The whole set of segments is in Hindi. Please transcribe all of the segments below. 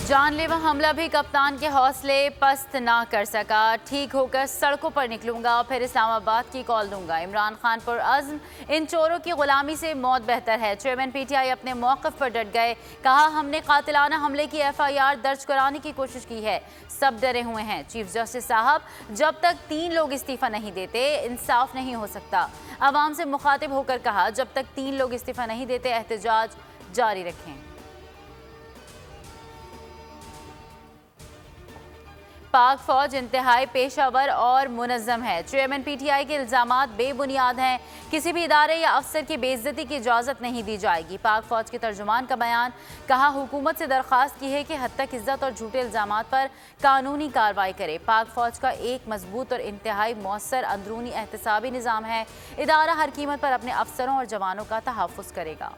जानलेवा हमला भी कप्तान के हौसले पस्त ना कर सका। ठीक होकर सड़कों पर निकलूंगा और फिर इस्लामाबाद की कॉल दूंगा। इमरान खान पर अज़्म, इन चोरों की गुलामी से मौत बेहतर है। चेयरमैन पीटीआई अपने मौक़िफ़ पर डट गए। कहा, हमने कातिलाना हमले की एफआईआर दर्ज कराने की कोशिश की है, सब डरे हुए हैं। चीफ जस्टिस साहब, जब तक 3 लोग इस्तीफ़ा नहीं देते इंसाफ नहीं हो सकता। अवाम से मुखातिब होकर कहा, जब तक 3 लोग इस्तीफ़ा नहीं देते एहतजाज जारी रखें। पाक फौज इंतहाई पेशावर और मुनज़्ज़म है। चेयरमैन पीटीआई के इल्ज़ामात बेबुनियाद हैं। किसी भी इदारे या अफसर की बेइज्जती की इजाज़त नहीं दी जाएगी। पाक फौज के तर्जुमान का बयान। कहा, हुकूमत से दरख्वास्त की है कि हद तक इज्जत और झूठे इल्ज़ामात पर कानूनी कार्रवाई करे। पाक फौज का एक मजबूत और इंतहाई मौसर अंदरूनी एहतसाबी निज़ाम है। इदारा हर कीमत पर अपने अफसरों और जवानों का तहफ़्फ़ुज़ करेगा।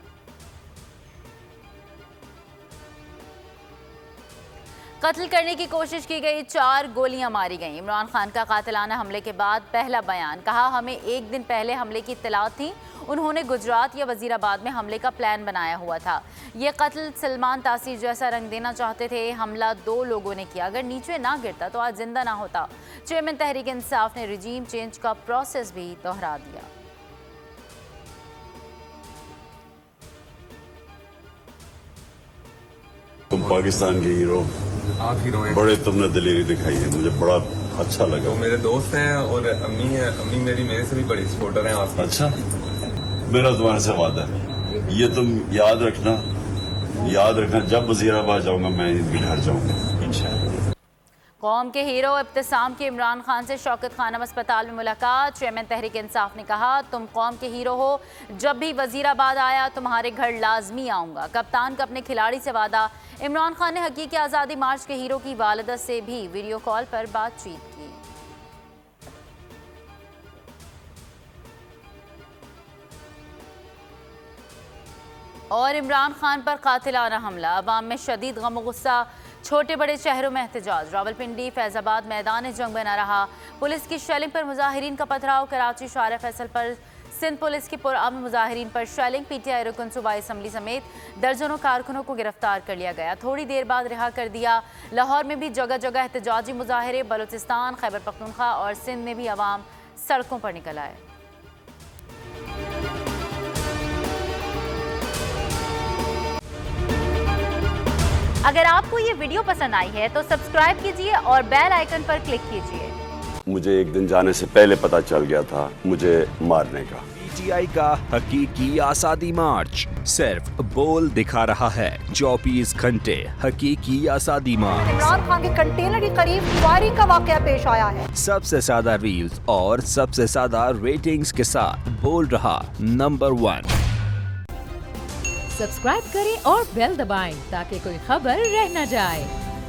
कत्ल करने की कोशिश की गई, 4 गोलियां मारी गईं। इमरान खान का कातिलाना हमले के बाद पहला बयान। कहा, हमें एक दिन पहले हमले की इत्तला थी। उन्होंने गुजरात या वजीराबाद में हमले का प्लान बनाया हुआ था। ये कत्ल सलमान तासीर जैसा रंग देना चाहते थे। हमला 2 लोगों ने किया। अगर नीचे ना गिरता तो आज जिंदा ना होता। चेयरमैन तहरीक इंसाफ ने रिजीम चेंज का प्रोसेस भी दोहरा दिया। तुम पाकिस्तान के हीरो, आप हीरो हैं। बड़े तुमने दिलेरी दिखाई है, मुझे बड़ा अच्छा लगा। तो मेरे दोस्त हैं और अम्मी है। अम्मी मेरी मेरे से भी बड़ी सपोर्टर हैं आपकी। अच्छा, मेरा तुम्हारे से वादा है, ये तुम याद रखना, जब वजीराबाद जाऊंगा मैं इनके घर जाऊंगा इंशाल्लाह। कौम के हीरो इब्तिसाम की इमरान खान से शौकत खानम अस्पताल में मुलाकात। चेयरमैन तहरीक इंसाफ ने कहा, तुम कौम के हीरो हो, जब भी वजीराबाद आया तुम्हारे घर लाजमी आऊँगा। कप्तान का अपने खिलाड़ी से वादा। इमरान खान ने हकीकी आज़ादी मार्च के हीरो की वालिदा से भी वीडियो कॉल पर बातचीत की। और इमरान खान पर कातिलाना हमला, अवाम में शदीद गम और गुस्सा। छोटे बड़े शहरों में एहतजाज। रावलपिंडी, फैजाबाद मैदान जंग बना रहा। पुलिस की शेलिंग पर मुजाहिरीन का पथराव। कराची शारा फैसल पर सिंध पुलिस की पुरअमन मुजाहिरीन पर शेलिंग। पीटीआई रुकन सूबाई असम्बली समेत दर्जनों कारकुनों को गिरफ्तार कर लिया गया। थोड़ी देर बाद रिहा कर दिया। लाहौर में भी जगह जगह एहतजाजी मुजाहरे। बलूचिस्तान, खैबर पख्तूनख्वा और सिंध में भी अवाम सड़कों पर निकल आए। अगर आपको ये वीडियो पसंद आई है तो सब्सक्राइब कीजिए और बेल आइकन पर क्लिक कीजिए। मुझे एक दिन जाने से पहले पता चल गया था मुझे मारने का। पीटीआई का हकीकी आज़ादी मार्च सिर्फ बोल दिखा रहा है। 24 घंटे हकीकी आज़ादी मार्च। इमरान खान के कंटेनर के करीब फायरिंग का वाकया पेश आया है। सबसे ज्यादा रील्स और सबसे ज्यादा रेटिंग्स के साथ बोल रहा नंबर 1। सब्सक्राइब करें और बेल दबाएं ताकि कोई खबर रह न जाए।